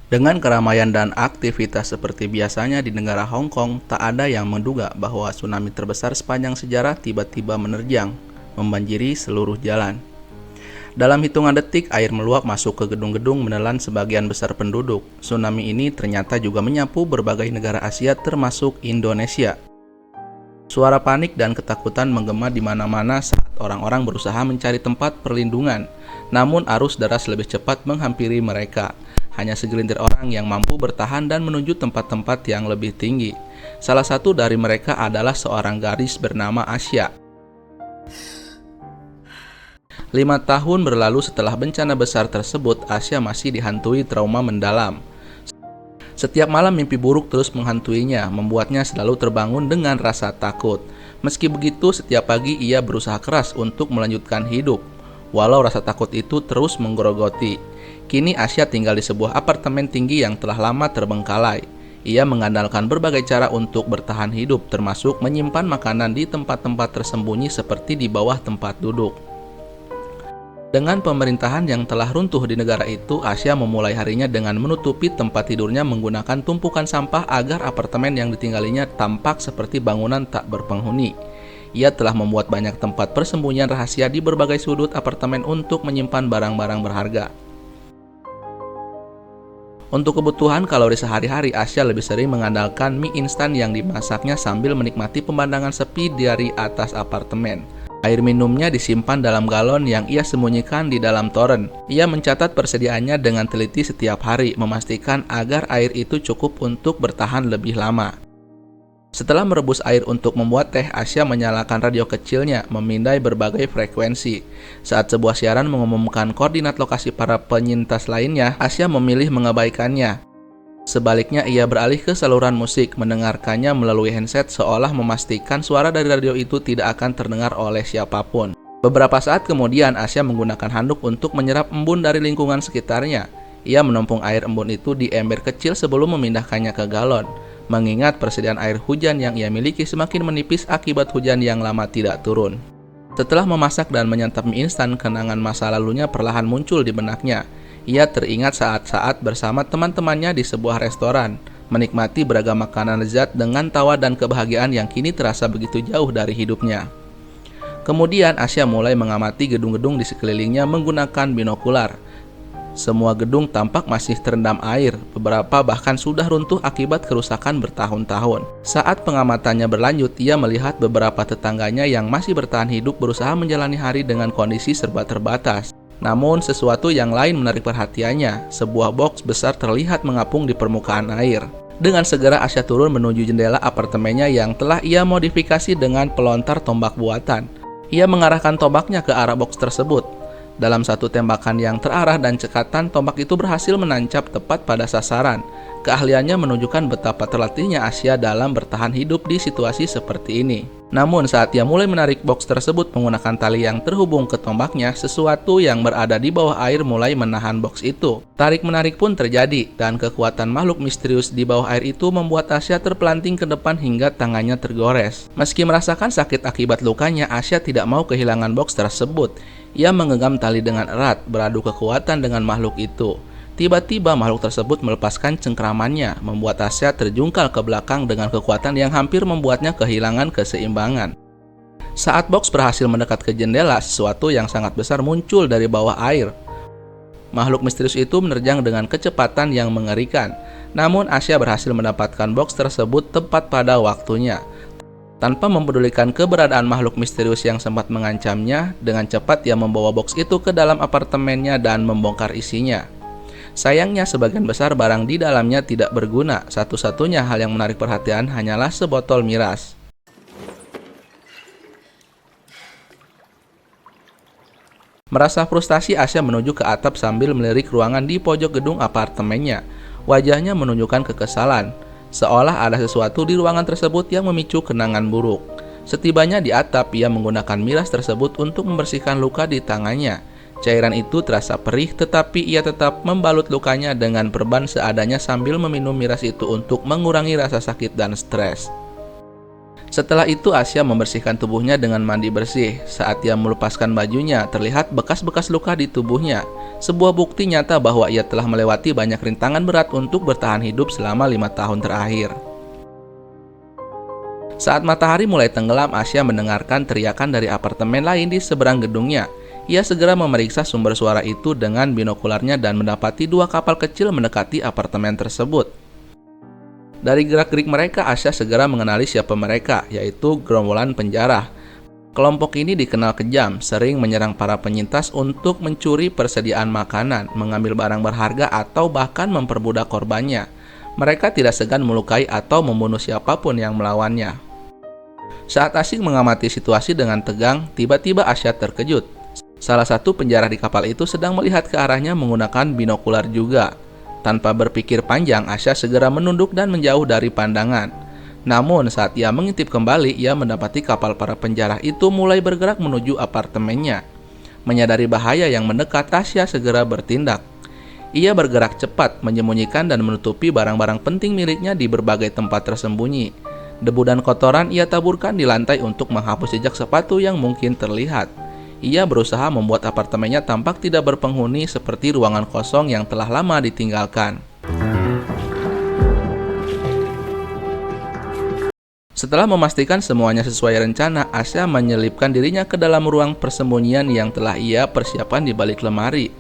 Dengan keramaian dan aktivitas seperti biasanya di negara Hong Kong, tak ada yang menduga bahwa tsunami terbesar sepanjang sejarah tiba-tiba menerjang, membanjiri seluruh jalan. Dalam hitungan detik, air meluap masuk ke gedung-gedung menelan sebagian besar penduduk. Tsunami ini ternyata juga menyapu berbagai negara Asia termasuk Indonesia. Suara panik dan ketakutan menggema di mana-mana saat orang-orang berusaha mencari tempat perlindungan. Namun arus deras lebih cepat menghampiri mereka. Hanya segelintir orang yang mampu bertahan dan menuju tempat-tempat yang lebih tinggi. Salah satu dari mereka adalah seorang gadis bernama Asya. 5 tahun berlalu setelah bencana besar tersebut, Asya masih dihantui trauma mendalam. Setiap malam mimpi buruk terus menghantuinya, membuatnya selalu terbangun dengan rasa takut. Meski begitu, setiap pagi ia berusaha keras untuk melanjutkan hidup, walau rasa takut itu terus menggerogoti. Kini Asya tinggal di sebuah apartemen tinggi yang telah lama terbengkalai. Ia mengandalkan berbagai cara untuk bertahan hidup, termasuk menyimpan makanan di tempat-tempat tersembunyi seperti di bawah tempat duduk. Dengan pemerintahan yang telah runtuh di negara itu, Asya memulai harinya dengan menutupi tempat tidurnya menggunakan tumpukan sampah agar apartemen yang ditinggalinya tampak seperti bangunan tak berpenghuni. Ia telah membuat banyak tempat persembunyian rahasia di berbagai sudut apartemen untuk menyimpan barang-barang berharga. Untuk kebutuhan kalori sehari-hari, Asya lebih sering mengandalkan mie instan yang dimasaknya sambil menikmati pemandangan sepi dari atas apartemen. Air minumnya disimpan dalam galon yang ia sembunyikan di dalam toren. Ia mencatat persediaannya dengan teliti setiap hari, memastikan agar air itu cukup untuk bertahan lebih lama. Setelah merebus air untuk membuat teh, Asya menyalakan radio kecilnya, memindai berbagai frekuensi. Saat sebuah siaran mengumumkan koordinat lokasi para penyintas lainnya, Asya memilih mengabaikannya. Sebaliknya, ia beralih ke saluran musik, mendengarkannya melalui handset seolah memastikan suara dari radio itu tidak akan terdengar oleh siapapun. Beberapa saat kemudian, Asya menggunakan handuk untuk menyerap embun dari lingkungan sekitarnya. Ia menampung air embun itu di ember kecil sebelum memindahkannya ke galon, mengingat persediaan air hujan yang ia miliki semakin menipis akibat hujan yang lama tidak turun. Setelah memasak dan menyantap mie instan, kenangan masa lalunya perlahan muncul di benaknya. Ia teringat saat-saat bersama teman-temannya di sebuah restoran, menikmati beragam makanan lezat dengan tawa dan kebahagiaan yang kini terasa begitu jauh dari hidupnya. Kemudian Asya mulai mengamati gedung-gedung di sekelilingnya menggunakan binokular. Semua gedung tampak masih terendam air, beberapa bahkan sudah runtuh akibat kerusakan bertahun-tahun. Saat pengamatannya berlanjut, ia melihat beberapa tetangganya yang masih bertahan hidup berusaha menjalani hari dengan kondisi serba terbatas. Namun sesuatu yang lain menarik perhatiannya, sebuah box besar terlihat mengapung di permukaan air. Dengan segera Asya turun menuju jendela apartemennya yang telah ia modifikasi dengan pelontar tombak buatan. Ia mengarahkan tombaknya ke arah box tersebut. Dalam satu tembakan yang terarah dan cekatan, tombak itu berhasil menancap tepat pada sasaran. Keahliannya menunjukkan betapa terlatihnya Asya dalam bertahan hidup di situasi seperti ini. Namun saat ia mulai menarik box tersebut menggunakan tali yang terhubung ke tombaknya, sesuatu yang berada di bawah air mulai menahan box itu. Tarik-menarik pun terjadi, dan kekuatan makhluk misterius di bawah air itu membuat Asya terpelanting ke depan hingga tangannya tergores. Meski merasakan sakit akibat lukanya, Asya tidak mau kehilangan box tersebut. Ia menggenggam tali dengan erat, beradu kekuatan dengan makhluk itu. Tiba-tiba makhluk tersebut melepaskan cengkramannya, membuat Asya terjungkal ke belakang dengan kekuatan yang hampir membuatnya kehilangan keseimbangan. Saat box berhasil mendekat ke jendela, sesuatu yang sangat besar muncul dari bawah air. Makhluk misterius itu menerjang dengan kecepatan yang mengerikan. Namun Asya berhasil mendapatkan box tersebut tepat pada waktunya. Tanpa mempedulikan keberadaan makhluk misterius yang sempat mengancamnya, dengan cepat ia membawa box itu ke dalam apartemennya dan membongkar isinya. Sayangnya sebagian besar barang di dalamnya tidak berguna. Satu-satunya hal yang menarik perhatian hanyalah sebotol miras. Merasa frustasi, Asya menuju ke atap sambil melirik ruangan di pojok gedung apartemennya. Wajahnya menunjukkan kekesalan, seolah ada sesuatu di ruangan tersebut yang memicu kenangan buruk. Setibanya di atap, ia menggunakan miras tersebut untuk membersihkan luka di tangannya. Cairan itu terasa perih, tetapi ia tetap membalut lukanya dengan perban seadanya sambil meminum miras itu untuk mengurangi rasa sakit dan stres. Setelah itu Asya membersihkan tubuhnya dengan mandi bersih. Saat ia melepaskan bajunya, terlihat bekas-bekas luka di tubuhnya. Sebuah bukti nyata bahwa ia telah melewati banyak rintangan berat untuk bertahan hidup selama 5 tahun terakhir. Saat matahari mulai tenggelam, Asya mendengarkan teriakan dari apartemen lain di seberang gedungnya. Ia segera memeriksa sumber suara itu dengan binokularnya dan mendapati 2 kapal kecil mendekati apartemen tersebut. Dari gerak-gerik mereka, Asya segera mengenali siapa mereka, yaitu gerombolan penjara. Kelompok ini dikenal kejam, sering menyerang para penyintas untuk mencuri persediaan makanan, mengambil barang berharga, atau bahkan memperbudak korbannya. Mereka tidak segan melukai atau membunuh siapapun yang melawannya. Saat asyik mengamati situasi dengan tegang, tiba-tiba Asya terkejut. Salah satu penjara di kapal itu sedang melihat ke arahnya menggunakan binokular juga. Tanpa berpikir panjang, Asya segera menunduk dan menjauh dari pandangan. Namun saat ia mengintip kembali, ia mendapati kapal para penjara itu mulai bergerak menuju apartemennya. Menyadari bahaya yang mendekat, Asya segera bertindak. Ia bergerak cepat, menyembunyikan dan menutupi barang-barang penting miliknya di berbagai tempat tersembunyi. Debu dan kotoran ia taburkan di lantai untuk menghapus jejak sepatu yang mungkin terlihat. Ia berusaha membuat apartemennya tampak tidak berpenghuni seperti ruangan kosong yang telah lama ditinggalkan. Setelah memastikan semuanya sesuai rencana, Asya menyelipkan dirinya ke dalam ruang persembunyian yang telah ia persiapkan di balik lemari.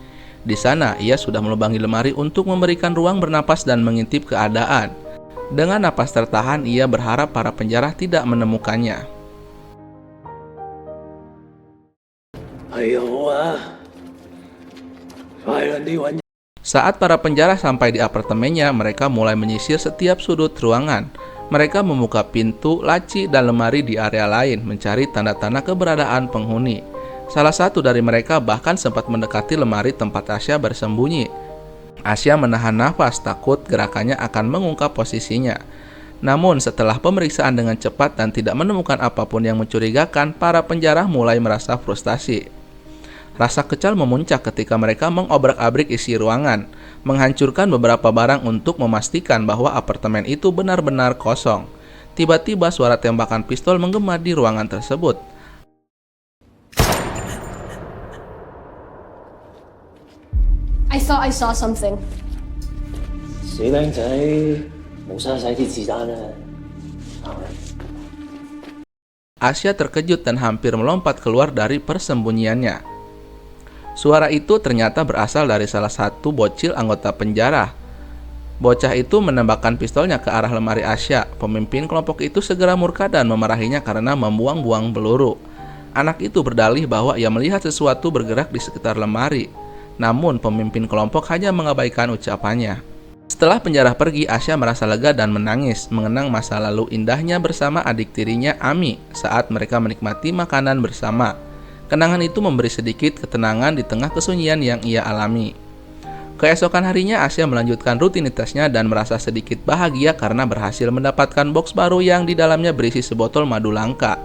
Di sana, ia sudah melubangi lemari untuk memberikan ruang bernapas dan mengintip keadaan. Dengan napas tertahan, ia berharap para penjara tidak menemukannya. Saat para penjara sampai di apartemennya, mereka mulai menyisir setiap sudut ruangan. Mereka membuka pintu, laci, dan lemari di area lain, mencari tanda-tanda keberadaan penghuni. Salah satu dari mereka bahkan sempat mendekati lemari tempat Asya bersembunyi. Asya menahan nafas, takut gerakannya akan mengungkap posisinya. Namun setelah pemeriksaan dengan cepat dan tidak menemukan apapun yang mencurigakan, para penjara mulai merasa frustasi. Rasa kesal memuncak ketika mereka mengobrak-abrik isi ruangan, menghancurkan beberapa barang untuk memastikan bahwa apartemen itu benar-benar kosong. Tiba-tiba suara tembakan pistol menggema di ruangan tersebut. I saw something. 死靚仔，冇嘥晒啲子彈啊！ Asya terkejut dan hampir melompat keluar dari persembunyiannya. Suara itu ternyata berasal dari salah satu bocil anggota penjara. Bocah itu menembakkan pistolnya ke arah lemari Asya. Pemimpin kelompok itu segera murka dan memarahinya karena membuang-buang peluru. Anak itu berdalih bahwa ia melihat sesuatu bergerak di sekitar lemari. Namun pemimpin kelompok hanya mengabaikan ucapannya. Setelah penjara pergi, Asya merasa lega dan menangis, mengenang masa lalu indahnya bersama adik tirinya Ami saat mereka menikmati makanan bersama. Kenangan itu memberi sedikit ketenangan di tengah kesunyian yang ia alami. Keesokan harinya, Asya melanjutkan rutinitasnya dan merasa sedikit bahagia karena berhasil mendapatkan box baru yang di dalamnya berisi sebotol madu langka.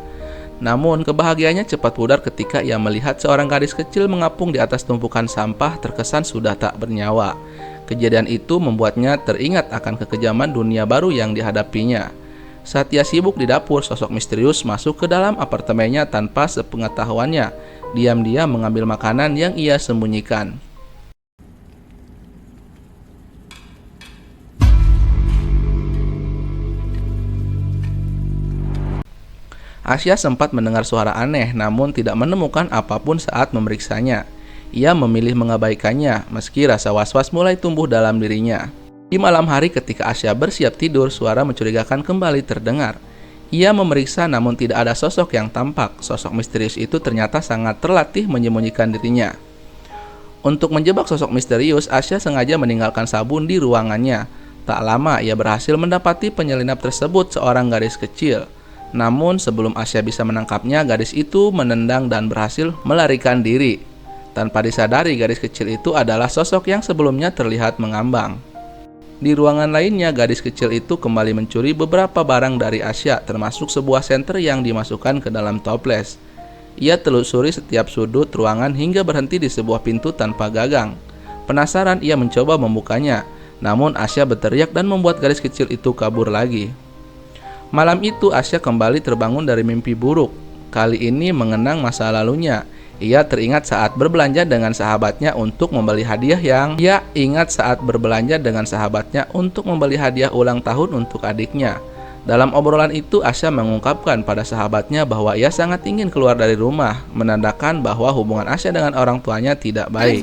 Namun, kebahagiaannya cepat pudar ketika ia melihat seorang gadis kecil mengapung di atas tumpukan sampah terkesan sudah tak bernyawa. Kejadian itu membuatnya teringat akan kekejaman dunia baru yang dihadapinya. Saat ia sibuk di dapur, sosok misterius masuk ke dalam apartemennya tanpa sepengetahuannya. Diam-diam mengambil makanan yang ia sembunyikan. Asya sempat mendengar suara aneh, namun tidak menemukan apapun saat memeriksanya. Ia memilih mengabaikannya, meski rasa was-was mulai tumbuh dalam dirinya. Di malam hari ketika Asya bersiap tidur, suara mencurigakan kembali terdengar. Ia memeriksa namun tidak ada sosok yang tampak. Sosok misterius itu ternyata sangat terlatih menyembunyikan dirinya. Untuk menjebak sosok misterius, Asya sengaja meninggalkan sabun di ruangannya. Tak lama ia berhasil mendapati penyelinap tersebut, seorang gadis kecil. Namun sebelum Asya bisa menangkapnya, gadis itu menendang dan berhasil melarikan diri. Tanpa disadari, gadis kecil itu adalah sosok yang sebelumnya terlihat mengambang. Di ruangan lainnya, gadis kecil itu kembali mencuri beberapa barang dari Asya, termasuk sebuah senter yang dimasukkan ke dalam toples. Ia telusuri setiap sudut ruangan hingga berhenti di sebuah pintu tanpa gagang. Penasaran, ia mencoba membukanya. Namun Asya berteriak dan membuat gadis kecil itu kabur lagi. Malam itu Asya kembali terbangun dari mimpi buruk. Kali ini mengenang masa lalunya. Ia teringat saat berbelanja dengan sahabatnya untuk membeli hadiah ulang tahun untuk adiknya. Dalam obrolan itu, Asya mengungkapkan pada sahabatnya bahwa ia sangat ingin keluar dari rumah, menandakan bahwa hubungan Asya dengan orang tuanya tidak baik.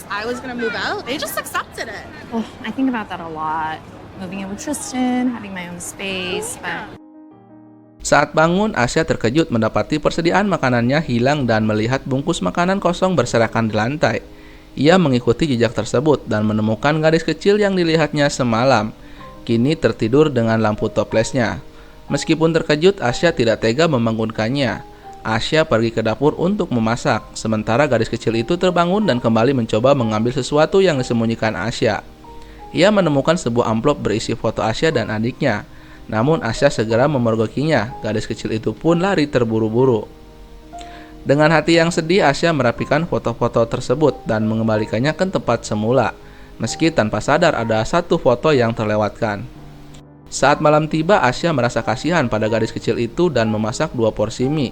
I was gonna move out. They just accepted it. Oh, I think about that a lot. Moving in with Tristan, having my own space, but Saat bangun, Asya terkejut mendapati persediaan makanannya hilang dan melihat bungkus makanan kosong berserakan di lantai. Ia mengikuti jejak tersebut dan menemukan gadis kecil yang dilihatnya semalam. Kini tertidur dengan lampu toplesnya. Meskipun terkejut, Asya tidak tega membangunkannya. Asya pergi ke dapur untuk memasak, sementara gadis kecil itu terbangun dan kembali mencoba mengambil sesuatu yang disembunyikan Asya. Ia menemukan sebuah amplop berisi foto Asya dan adiknya. Namun Asya segera memergokinya. Gadis kecil itu pun lari terburu-buru. Dengan hati yang sedih, Asya merapikan foto-foto tersebut dan mengembalikannya ke tempat semula, meski tanpa sadar ada satu foto yang terlewatkan. Saat malam tiba, Asya merasa kasihan pada gadis kecil itu dan memasak 2 porsi mie.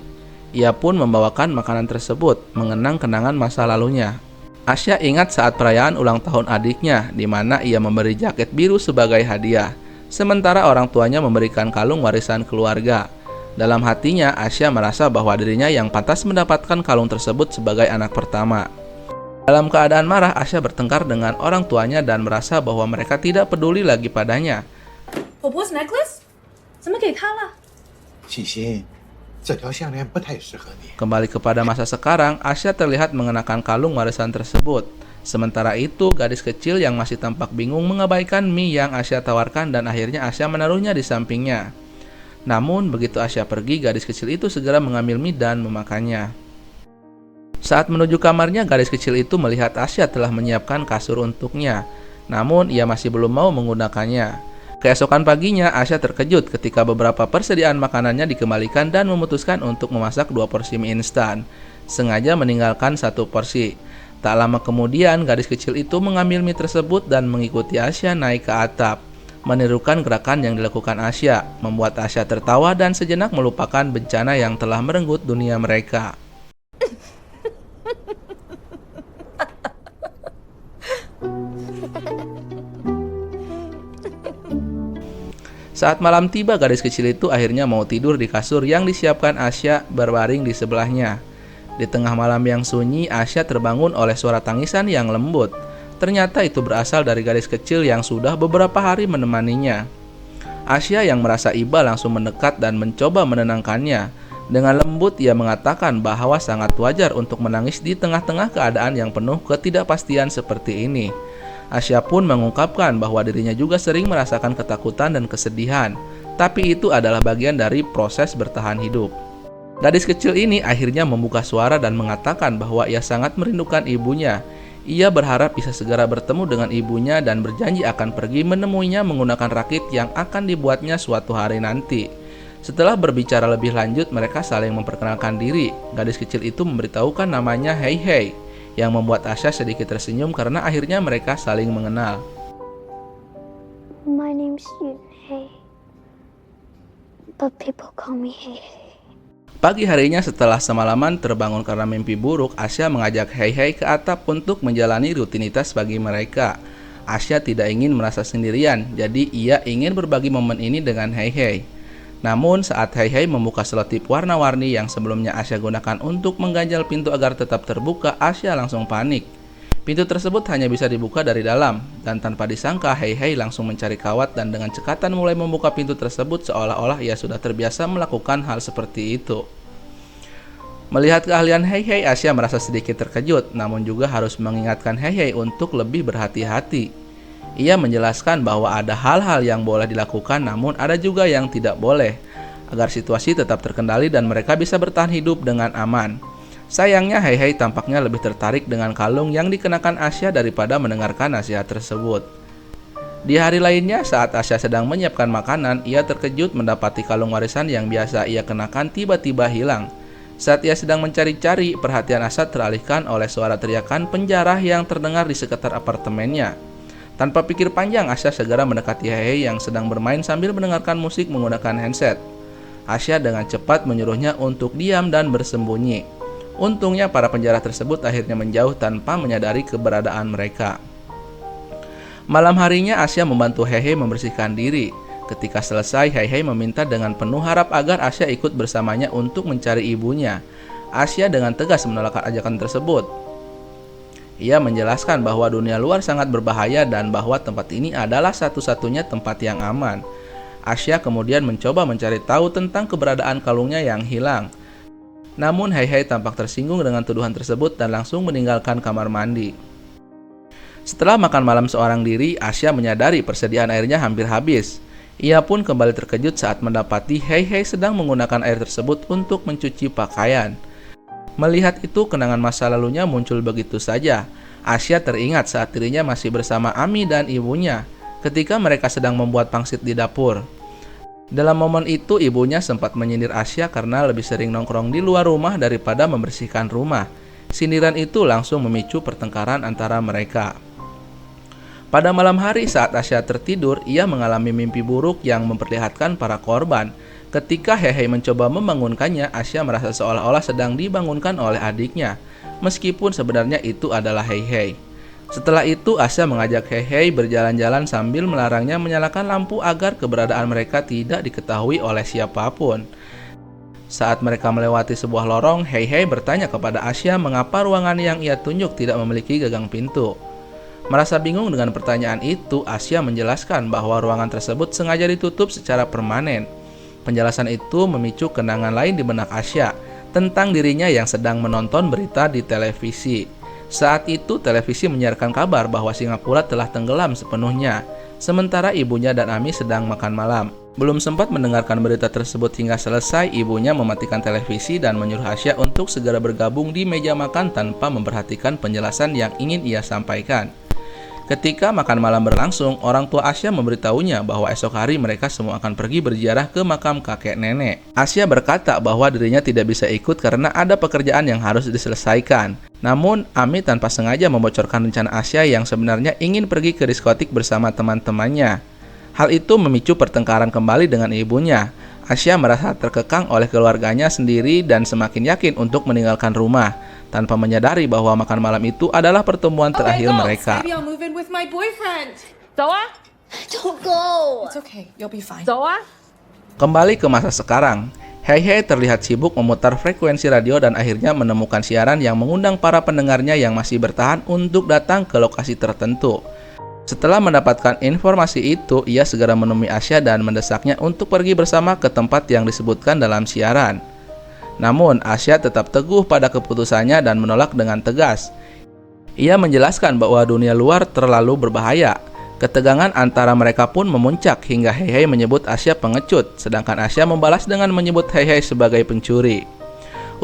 Ia pun membawakan makanan tersebut, mengenang kenangan masa lalunya. Asya ingat saat perayaan ulang tahun adiknya, di mana ia memberi jaket biru sebagai hadiah, sementara orang tuanya memberikan kalung warisan keluarga. Dalam hatinya, Asya merasa bahwa dirinya yang pantas mendapatkan kalung tersebut sebagai anak pertama. Dalam keadaan marah, Asya bertengkar dengan orang tuanya dan merasa bahwa mereka tidak peduli lagi padanya. 婆婆 necklace 怎么给她了？ 欣欣，这条项链不太适合你。 Kembali kepada masa sekarang, Asya terlihat mengenakan kalung warisan tersebut. Sementara itu, gadis kecil yang masih tampak bingung mengabaikan mie yang Asya tawarkan dan akhirnya Asya menaruhnya di sampingnya. Namun, begitu Asya pergi, gadis kecil itu segera mengambil mie dan memakannya. Saat menuju kamarnya, gadis kecil itu melihat Asya telah menyiapkan kasur untuknya. Namun, ia masih belum mau menggunakannya. Keesokan paginya, Asya terkejut ketika beberapa persediaan makanannya dikembalikan dan memutuskan untuk memasak 2 porsi mie instan, sengaja meninggalkan 1 porsi. Tak lama kemudian, gadis kecil itu mengambil mie tersebut dan mengikuti Asya naik ke atap. Menirukan gerakan yang dilakukan Asya, membuat Asya tertawa dan sejenak melupakan bencana yang telah merenggut dunia mereka. Saat malam tiba, gadis kecil itu akhirnya mau tidur di kasur yang disiapkan Asya berbaring di sebelahnya. Di tengah malam yang sunyi, Asya terbangun oleh suara tangisan yang lembut. Ternyata itu berasal dari gadis kecil yang sudah beberapa hari menemaninya. Asya yang merasa iba langsung mendekat dan mencoba menenangkannya. Dengan lembut ia mengatakan bahwa sangat wajar untuk menangis di tengah-tengah keadaan yang penuh ketidakpastian seperti ini. Asya pun mengungkapkan bahwa dirinya juga sering merasakan ketakutan dan kesedihan, tapi itu adalah bagian dari proses bertahan hidup. Gadis kecil ini akhirnya membuka suara dan mengatakan bahwa ia sangat merindukan ibunya. Ia berharap bisa segera bertemu dengan ibunya dan berjanji akan pergi menemuinya menggunakan rakit yang akan dibuatnya suatu hari nanti. Setelah berbicara lebih lanjut, mereka saling memperkenalkan diri. Gadis kecil itu memberitahukan namanya Hei Hei, yang membuat Asya sedikit tersenyum karena akhirnya mereka saling mengenal. My name's Yunhei, but people call me Hei Hei. Pagi harinya setelah semalaman terbangun karena mimpi buruk, Asya mengajak Hei Hei ke atap untuk menjalani rutinitas bagi mereka. Asya tidak ingin merasa sendirian, jadi ia ingin berbagi momen ini dengan Hei Hei. Namun saat Hei Hei membuka selotip warna-warni yang sebelumnya Asya gunakan untuk mengganjal pintu agar tetap terbuka, Asya langsung panik. Pintu tersebut hanya bisa dibuka dari dalam, dan tanpa disangka Hei Hei langsung mencari kawat dan dengan cekatan mulai membuka pintu tersebut seolah-olah ia sudah terbiasa melakukan hal seperti itu. Melihat keahlian Hei Hei, Asya merasa sedikit terkejut, namun juga harus mengingatkan Hei Hei untuk lebih berhati-hati. Ia menjelaskan bahwa ada hal-hal yang boleh dilakukan namun ada juga yang tidak boleh, agar situasi tetap terkendali dan mereka bisa bertahan hidup dengan aman. Sayangnya Hei Hei tampaknya lebih tertarik dengan kalung yang dikenakan Asya daripada mendengarkan nasihat tersebut. Di hari lainnya, saat Asya sedang menyiapkan makanan, ia terkejut mendapati kalung warisan yang biasa ia kenakan tiba-tiba hilang. Saat ia sedang mencari-cari, perhatian Asya teralihkan oleh suara teriakan penjara yang terdengar di sekitar apartemennya. Tanpa pikir panjang, Asya segera mendekati Hei yang sedang bermain sambil mendengarkan musik menggunakan handset. Asya dengan cepat menyuruhnya untuk diam dan bersembunyi. Untungnya para penjara tersebut akhirnya menjauh tanpa menyadari keberadaan mereka. Malam harinya Asya membantu Hei membersihkan diri. Ketika selesai, Hei meminta dengan penuh harap agar Asya ikut bersamanya untuk mencari ibunya. Asya dengan tegas menolak ajakan tersebut. Ia menjelaskan bahwa dunia luar sangat berbahaya dan bahwa tempat ini adalah satu-satunya tempat yang aman. Asya kemudian mencoba mencari tahu tentang keberadaan kalungnya yang hilang. Namun Hei tampak tersinggung dengan tuduhan tersebut dan langsung meninggalkan kamar mandi. Setelah makan malam seorang diri, Asya menyadari persediaan airnya hampir habis. Ia pun kembali terkejut saat mendapati Hei sedang menggunakan air tersebut untuk mencuci pakaian. Melihat itu, kenangan masa lalunya muncul begitu saja. Asya teringat saat dirinya masih bersama Ami dan ibunya ketika mereka sedang membuat pangsit di dapur. Dalam momen itu, ibunya sempat menyindir Asya karena lebih sering nongkrong di luar rumah daripada membersihkan rumah. Sindiran itu langsung memicu pertengkaran antara mereka. Pada malam hari saat Asya tertidur, ia mengalami mimpi buruk yang memperlihatkan para korban. Ketika Hei mencoba membangunkannya, Asya merasa seolah-olah sedang dibangunkan oleh adiknya, meskipun sebenarnya itu adalah Hei. Setelah itu, Asya mengajak Hei berjalan-jalan sambil melarangnya menyalakan lampu agar keberadaan mereka tidak diketahui oleh siapapun. Saat mereka melewati sebuah lorong, Hei bertanya kepada Asya mengapa ruangan yang ia tunjuk tidak memiliki gagang pintu. Merasa bingung dengan pertanyaan itu, Asya menjelaskan bahwa ruangan tersebut sengaja ditutup secara permanen. Penjelasan itu memicu kenangan lain di benak Asya tentang dirinya yang sedang menonton berita di televisi. Saat itu televisi menyiarkan kabar bahwa Singapura telah tenggelam sepenuhnya, sementara ibunya dan Ami sedang makan malam. Belum sempat mendengarkan berita tersebut hingga selesai, ibunya mematikan televisi dan menyuruh Asya untuk segera bergabung di meja makan tanpa memperhatikan penjelasan yang ingin ia sampaikan. Ketika makan malam berlangsung, orang tua Asya memberitahunya bahwa esok hari mereka semua akan pergi berziarah ke makam kakek nenek. Asya berkata bahwa dirinya tidak bisa ikut karena ada pekerjaan yang harus diselesaikan. Namun, Ami tanpa sengaja membocorkan rencana Asya yang sebenarnya ingin pergi ke diskotik bersama teman-temannya. Hal itu memicu pertengkaran kembali dengan ibunya. Asya merasa terkekang oleh keluarganya sendiri dan semakin yakin untuk meninggalkan rumah, tanpa menyadari bahwa makan malam itu adalah pertemuan terakhir mereka. Maybe I'll move in with my boyfriend. Don't go. It's okay. You'll be fine. Kembali ke masa sekarang, Hei terlihat sibuk memutar frekuensi radio dan akhirnya menemukan siaran yang mengundang para pendengarnya yang masih bertahan untuk datang ke lokasi tertentu. Setelah mendapatkan informasi itu, ia segera menemui Asya dan mendesaknya untuk pergi bersama ke tempat yang disebutkan dalam siaran. Namun, Asya tetap teguh pada keputusannya dan menolak dengan tegas. Ia menjelaskan bahwa dunia luar terlalu berbahaya. Ketegangan antara mereka pun memuncak hingga Hei menyebut Asya pengecut, sedangkan Asya membalas dengan menyebut Hei sebagai pencuri.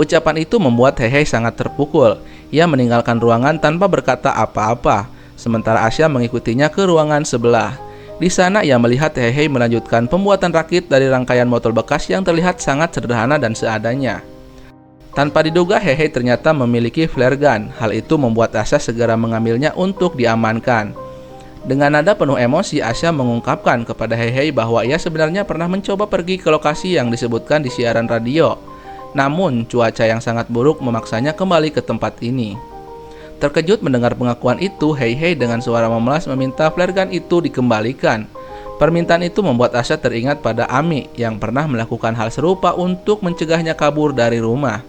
Ucapan itu membuat Hei sangat terpukul. Ia meninggalkan ruangan tanpa berkata apa-apa, sementara Asya mengikutinya ke ruangan sebelah. Di sana ia melihat Hei melanjutkan pembuatan rakit dari rangkaian botol bekas yang terlihat sangat sederhana dan seadanya. Tanpa diduga, Hei ternyata memiliki flare gun. Hal itu membuat Asya segera mengambilnya untuk diamankan. Dengan nada penuh emosi, Asya mengungkapkan kepada Hei bahwa ia sebenarnya pernah mencoba pergi ke lokasi yang disebutkan di siaran radio. Namun, cuaca yang sangat buruk memaksanya kembali ke tempat ini. Terkejut mendengar pengakuan itu, Hei dengan suara memelas meminta flare gun itu dikembalikan. Permintaan itu membuat Asya teringat pada Ami yang pernah melakukan hal serupa untuk mencegahnya kabur dari rumah.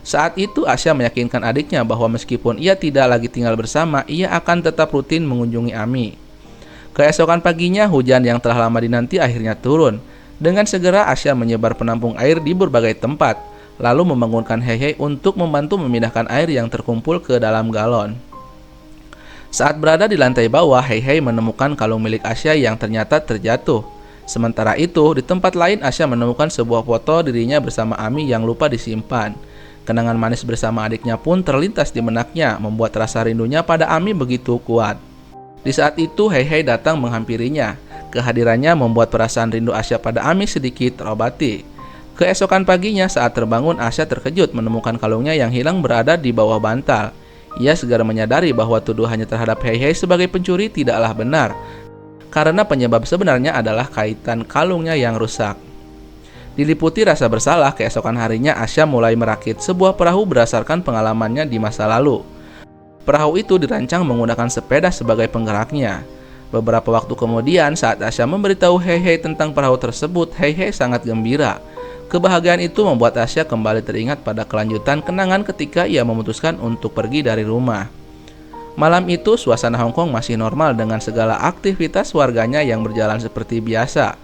Saat itu Asya meyakinkan adiknya bahwa meskipun ia tidak lagi tinggal bersama, ia akan tetap rutin mengunjungi Ami. Keesokan paginya, hujan yang telah lama dinanti akhirnya turun. Dengan segera Asya menyebar penampung air di berbagai tempat, lalu membangunkan Hei untuk membantu memindahkan air yang terkumpul ke dalam galon. Saat berada di lantai bawah, Hei menemukan kalung milik Asya yang ternyata terjatuh. Sementara itu, di tempat lain Asya menemukan sebuah foto dirinya bersama Ami yang lupa disimpan. Kenangan manis bersama adiknya pun terlintas di benaknya, membuat rasa rindunya pada Ami begitu kuat. Di saat itu, Hei datang menghampirinya. Kehadirannya membuat perasaan rindu Asya pada Ami sedikit terobati. Keesokan paginya saat terbangun, Asya terkejut menemukan kalungnya yang hilang berada di bawah bantal. Ia segera menyadari bahwa tuduhannya terhadap Hei Hei sebagai pencuri tidaklah benar, karena penyebab sebenarnya adalah kaitan kalungnya yang rusak. Diliputi rasa bersalah, keesokan harinya Asya mulai merakit sebuah perahu berdasarkan pengalamannya di masa lalu. Perahu itu dirancang menggunakan sepeda sebagai penggeraknya. Beberapa waktu kemudian, saat Asya memberitahu Hei Hei tentang perahu tersebut, Hei Hei sangat gembira. Kebahagiaan itu membuat Asya kembali teringat pada kelanjutan kenangan ketika ia memutuskan untuk pergi dari rumah. Malam itu, suasana Hong Kong masih normal dengan segala aktivitas warganya yang berjalan seperti biasa.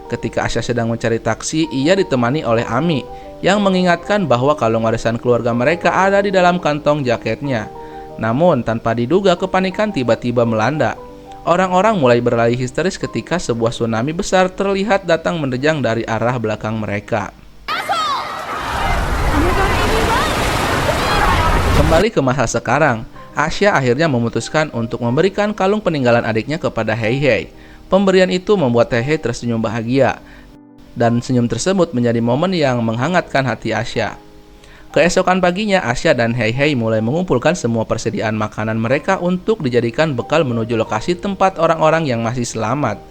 Ketika Asya sedang mencari taksi, ia ditemani oleh Ami yang mengingatkan bahwa kalung warisan keluarga mereka ada di dalam kantong jaketnya. Namun, tanpa diduga, kepanikan tiba-tiba melanda. Orang-orang mulai berlari histeris ketika sebuah tsunami besar terlihat datang menerjang dari arah belakang mereka. Kembali ke masa sekarang, Asya akhirnya memutuskan untuk memberikan kalung peninggalan adiknya kepada Hei Hei. Pemberian itu membuat Hei Hei tersenyum bahagia, dan senyum tersebut menjadi momen yang menghangatkan hati Asya. Keesokan paginya, Asya dan Hei Hei mulai mengumpulkan semua persediaan makanan mereka untuk dijadikan bekal menuju lokasi tempat orang-orang yang masih selamat.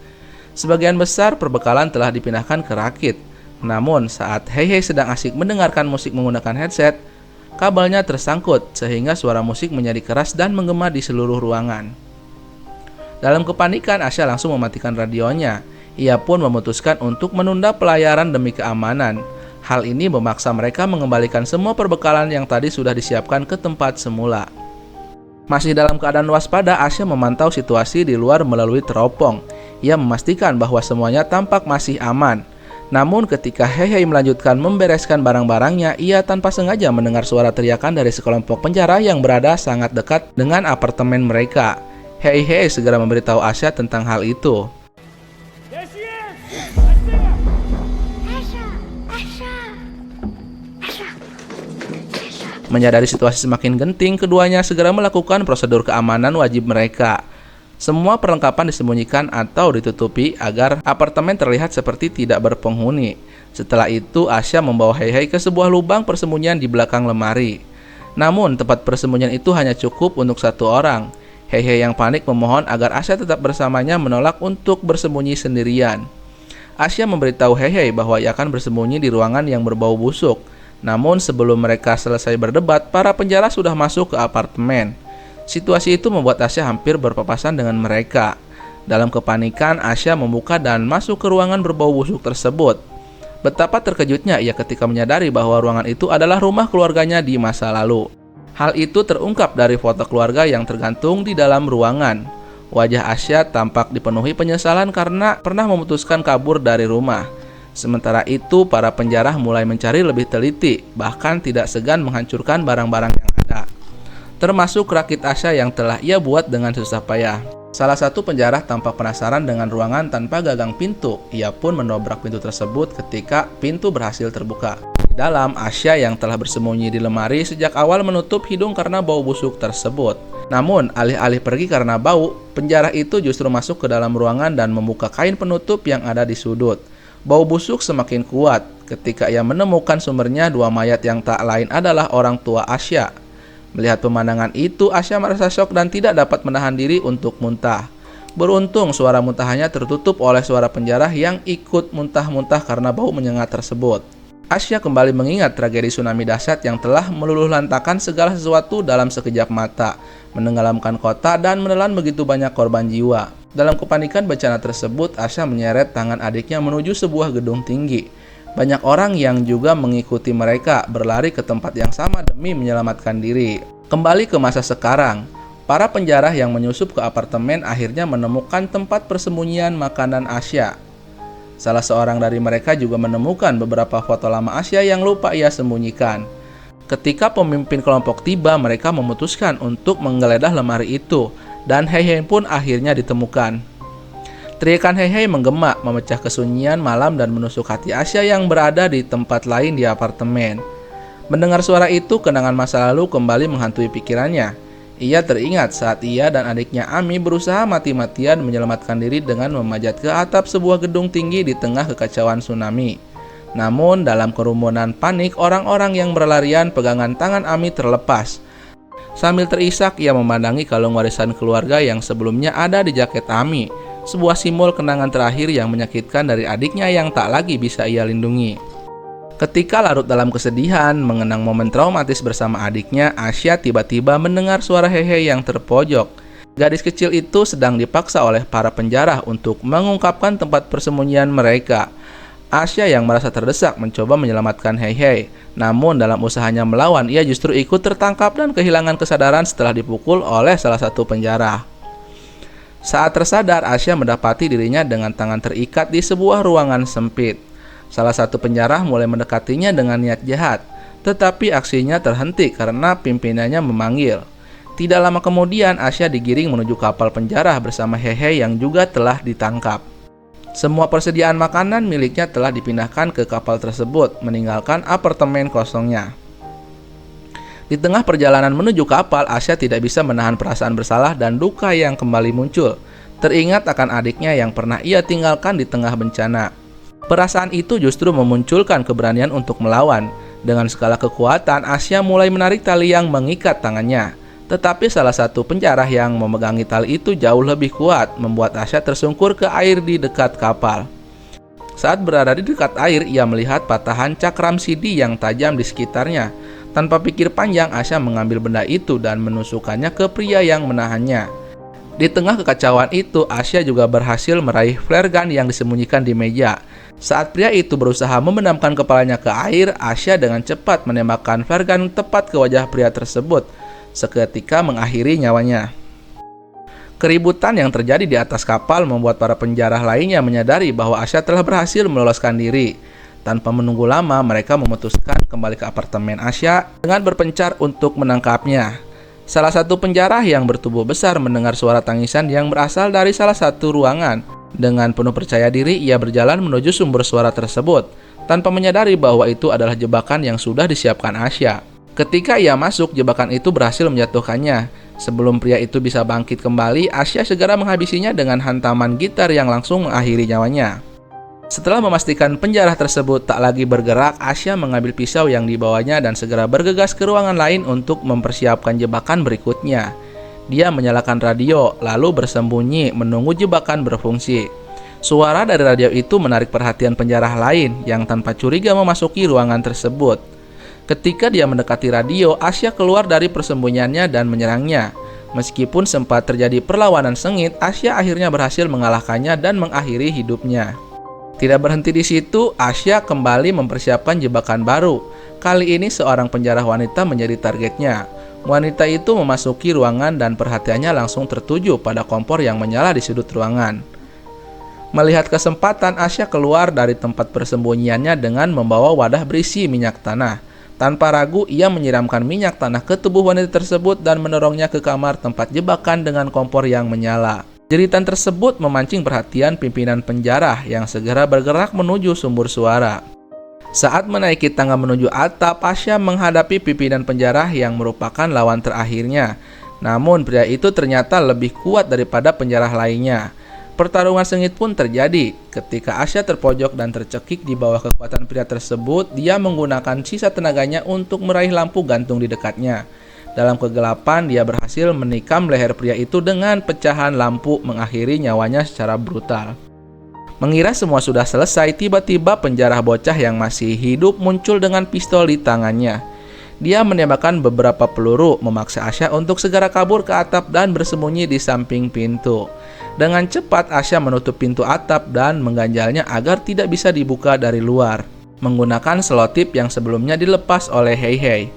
Sebagian besar perbekalan telah dipindahkan ke rakit. Namun, saat Hei Hei sedang asik mendengarkan musik menggunakan headset, kabelnya tersangkut sehingga suara musik menjadi keras dan menggema di seluruh ruangan. Dalam kepanikan, Asya langsung mematikan radionya. Ia pun memutuskan untuk menunda pelayaran demi keamanan. Hal ini memaksa mereka mengembalikan semua perbekalan yang tadi sudah disiapkan ke tempat semula. Masih dalam keadaan waspada, Asya memantau situasi di luar melalui teropong. Ia memastikan bahwa semuanya tampak masih aman. Namun ketika Hei Hei melanjutkan membereskan barang-barangnya, ia tanpa sengaja mendengar suara teriakan dari sekelompok penjara yang berada sangat dekat dengan apartemen mereka. Hei Hei segera memberitahu Asya tentang hal itu. Menyadari situasi semakin genting, keduanya segera melakukan prosedur keamanan wajib mereka. Semua perlengkapan disembunyikan atau ditutupi agar apartemen terlihat seperti tidak berpenghuni. Setelah itu, Asya membawa Hei Hei ke sebuah lubang persembunyian di belakang lemari. Namun, tempat persembunyian itu hanya cukup untuk satu orang. Hei Hei yang panik memohon agar Asya tetap bersamanya menolak untuk bersembunyi sendirian. Asya memberitahu Hei Hei bahwa ia akan bersembunyi di ruangan yang berbau busuk. Namun sebelum mereka selesai berdebat, para penjara sudah masuk ke apartemen. Situasi itu membuat Asya hampir berpapasan dengan mereka. Dalam kepanikan, Asya membuka dan masuk ke ruangan berbau busuk tersebut. Betapa terkejutnya ia ketika menyadari bahwa ruangan itu adalah rumah keluarganya di masa lalu. Hal itu terungkap dari foto keluarga yang tergantung di dalam ruangan. Wajah Asya tampak dipenuhi penyesalan karena pernah memutuskan kabur dari rumah. Sementara itu, para penjara mulai mencari lebih teliti, bahkan tidak segan menghancurkan barang-barang yang ada, termasuk rakit Asya yang telah ia buat dengan susah payah. Salah satu penjara tampak penasaran dengan ruangan tanpa gagang pintu. Ia pun mendobrak pintu tersebut ketika pintu berhasil terbuka. Di dalam, Asya yang telah bersembunyi di lemari sejak awal menutup hidung karena bau busuk tersebut. Namun, alih-alih pergi karena bau, penjara itu justru masuk ke dalam ruangan dan membuka kain penutup yang ada di sudut. Bau busuk semakin kuat ketika ia menemukan sumbernya dua mayat yang tak lain adalah orang tua Asya. Melihat pemandangan itu, Asya merasa syok dan tidak dapat menahan diri untuk muntah. Beruntung suara muntahannya tertutup oleh suara penjara yang ikut muntah-muntah karena bau menyengat tersebut. Asya kembali mengingat tragedi tsunami dahsyat yang telah meluluhlantakan segala sesuatu dalam sekejap mata, menenggelamkan kota dan menelan begitu banyak korban jiwa. Dalam kepanikan bencana tersebut, Asya menyeret tangan adiknya menuju sebuah gedung tinggi. Banyak orang yang juga mengikuti mereka berlari ke tempat yang sama demi menyelamatkan diri. Kembali ke masa sekarang, para penjara yang menyusup ke apartemen akhirnya menemukan tempat persembunyian makanan Asya. Salah seorang dari mereka juga menemukan beberapa foto lama Asya yang lupa ia sembunyikan. Ketika pemimpin kelompok tiba, mereka memutuskan untuk menggeledah lemari itu, dan Hei Hei pun akhirnya ditemukan. Teriakan Hei Hei menggema, memecah kesunyian malam dan menusuk hati Asya yang berada di tempat lain di apartemen. Mendengar suara itu, kenangan masa lalu kembali menghantui pikirannya. Ia teringat saat ia dan adiknya Ami berusaha mati-matian menyelamatkan diri dengan memanjat ke atap sebuah gedung tinggi di tengah kekacauan tsunami. Namun dalam kerumunan panik, orang-orang yang berlarian pegangan tangan Ami terlepas. Sambil terisak, ia memandangi kalung warisan keluarga yang sebelumnya ada di jaket Ami, sebuah simbol kenangan terakhir yang menyakitkan dari adiknya yang tak lagi bisa ia lindungi. Ketika larut dalam kesedihan, mengenang momen traumatis bersama adiknya, Asya tiba-tiba mendengar suara Hehe yang terpojok. Gadis kecil itu sedang dipaksa oleh para penjara untuk mengungkapkan tempat persembunyian mereka. Asya yang merasa terdesak mencoba menyelamatkan Hehe. Namun dalam usahanya melawan, ia justru ikut tertangkap dan kehilangan kesadaran setelah dipukul oleh salah satu penjara. Saat tersadar, Asya mendapati dirinya dengan tangan terikat di sebuah ruangan sempit. Salah satu penjara mulai mendekatinya dengan niat jahat, tetapi aksinya terhenti karena pimpinannya memanggil. Tidak lama kemudian, Asya digiring menuju kapal penjara bersama Hehe yang juga telah ditangkap. Semua persediaan makanan miliknya telah dipindahkan ke kapal tersebut, meninggalkan apartemen kosongnya. Di tengah perjalanan menuju kapal, Asya tidak bisa menahan perasaan bersalah dan duka yang kembali muncul. Teringat akan adiknya yang pernah ia tinggalkan di tengah bencana. Perasaan itu justru memunculkan keberanian untuk melawan. Dengan segala kekuatan, Asya mulai menarik tali yang mengikat tangannya. Tetapi salah satu penjara yang memegangi tali itu jauh lebih kuat, membuat Asya tersungkur ke air di dekat kapal. Saat berada di dekat air, ia melihat patahan cakram sidi yang tajam di sekitarnya. Tanpa pikir panjang, Asya mengambil benda itu dan menusukkannya ke pria yang menahannya. Di tengah kekacauan itu, Asya juga berhasil meraih flare gun yang disembunyikan di meja. Saat pria itu berusaha memendamkan kepalanya ke air, Asya dengan cepat menembakkan flare gun tepat ke wajah pria tersebut, seketika mengakhiri nyawanya. Keributan yang terjadi di atas kapal membuat para penjara lainnya menyadari bahwa Asya telah berhasil meloloskan diri. Tanpa menunggu lama, mereka memutuskan kembali ke apartemen Asya dengan berpencar untuk menangkapnya. Salah satu penjara yang bertubuh besar mendengar suara tangisan yang berasal dari salah satu ruangan. Dengan penuh percaya diri, ia berjalan menuju sumber suara tersebut, tanpa menyadari bahwa itu adalah jebakan yang sudah disiapkan Asya. Ketika ia masuk, jebakan itu berhasil menjatuhkannya. Sebelum pria itu bisa bangkit kembali, Asya segera menghabisinya dengan hantaman gitar yang langsung mengakhiri nyawanya. Setelah memastikan penjara tersebut tak lagi bergerak, Asya mengambil pisau yang dibawanya dan segera bergegas ke ruangan lain untuk mempersiapkan jebakan berikutnya. Dia menyalakan radio, lalu bersembunyi menunggu jebakan berfungsi. Suara dari radio itu menarik perhatian penjara lain yang tanpa curiga memasuki ruangan tersebut. Ketika dia mendekati radio, Asya keluar dari persembunyiannya dan menyerangnya. Meskipun sempat terjadi perlawanan sengit, Asya akhirnya berhasil mengalahkannya dan mengakhiri hidupnya. Tidak berhenti di situ, Asya kembali mempersiapkan jebakan baru. Kali ini seorang penjara wanita menjadi targetnya. Wanita itu memasuki ruangan dan perhatiannya langsung tertuju pada kompor yang menyala di sudut ruangan. Melihat kesempatan, Asya keluar dari tempat persembunyiannya dengan membawa wadah berisi minyak tanah. Tanpa ragu, ia menyiramkan minyak tanah ke tubuh wanita tersebut dan mendorongnya ke kamar tempat jebakan dengan kompor yang menyala. Jeritan tersebut memancing perhatian pimpinan penjara yang segera bergerak menuju sumber suara. Saat menaiki tangga menuju atap, Asya menghadapi pimpinan penjara yang merupakan lawan terakhirnya. Namun pria itu ternyata lebih kuat daripada penjara lainnya. Pertarungan sengit pun terjadi. Ketika Asya terpojok dan tercekik di bawah kekuatan pria tersebut, dia menggunakan sisa tenaganya untuk meraih lampu gantung di dekatnya. Dalam kegelapan, dia berhasil menikam leher pria itu dengan pecahan lampu, mengakhiri nyawanya secara brutal. Mengira semua sudah selesai, tiba-tiba penjara bocah yang masih hidup muncul dengan pistol di tangannya. Dia menembakkan beberapa peluru, memaksa Asya untuk segera kabur ke atap dan bersembunyi di samping pintu. Dengan cepat, Asya menutup pintu atap dan mengganjalnya agar tidak bisa dibuka dari luar, menggunakan selotip yang sebelumnya dilepas oleh Hehe.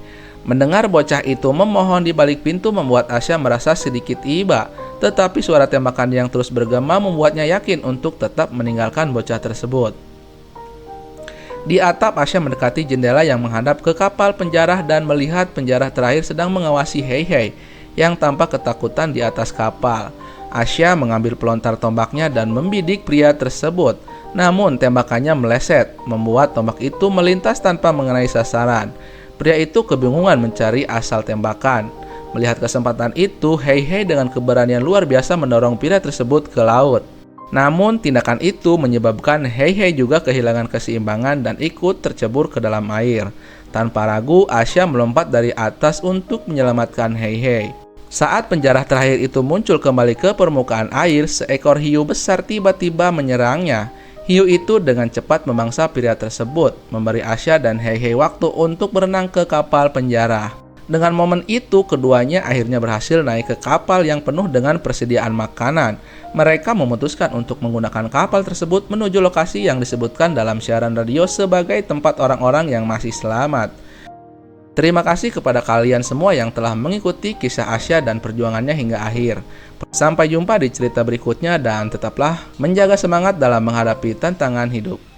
Mendengar bocah itu memohon di balik pintu membuat Asya merasa sedikit iba, tetapi suara tembakan yang terus bergema membuatnya yakin untuk tetap meninggalkan bocah tersebut. Di atap, Asya mendekati jendela yang menghadap ke kapal penjara dan melihat penjara terakhir sedang mengawasi Hehe yang tampak ketakutan di atas kapal. Asya mengambil pelontar tombaknya dan membidik pria tersebut. Namun tembakannya meleset, membuat tombak itu melintas tanpa mengenai sasaran. Pria itu kebingungan mencari asal tembakan. Melihat kesempatan itu, Hehe dengan keberanian luar biasa mendorong pria tersebut ke laut. Namun tindakan itu menyebabkan Hehe juga kehilangan keseimbangan dan ikut tercebur ke dalam air. Tanpa ragu, Asya melompat dari atas untuk menyelamatkan Hei Hei. Saat penjara terakhir itu muncul kembali ke permukaan air, seekor hiu besar tiba-tiba menyerangnya. Hiu itu dengan cepat memangsa pria tersebut, memberi Asya dan Hei Hei waktu untuk berenang ke kapal penjara. Dengan momen itu, keduanya akhirnya berhasil naik ke kapal yang penuh dengan persediaan makanan. Mereka memutuskan untuk menggunakan kapal tersebut menuju lokasi yang disebutkan dalam siaran radio sebagai tempat orang-orang yang masih selamat. Terima kasih kepada kalian semua yang telah mengikuti kisah Asya dan perjuangannya hingga akhir. Sampai jumpa di cerita berikutnya dan tetaplah menjaga semangat dalam menghadapi tantangan hidup.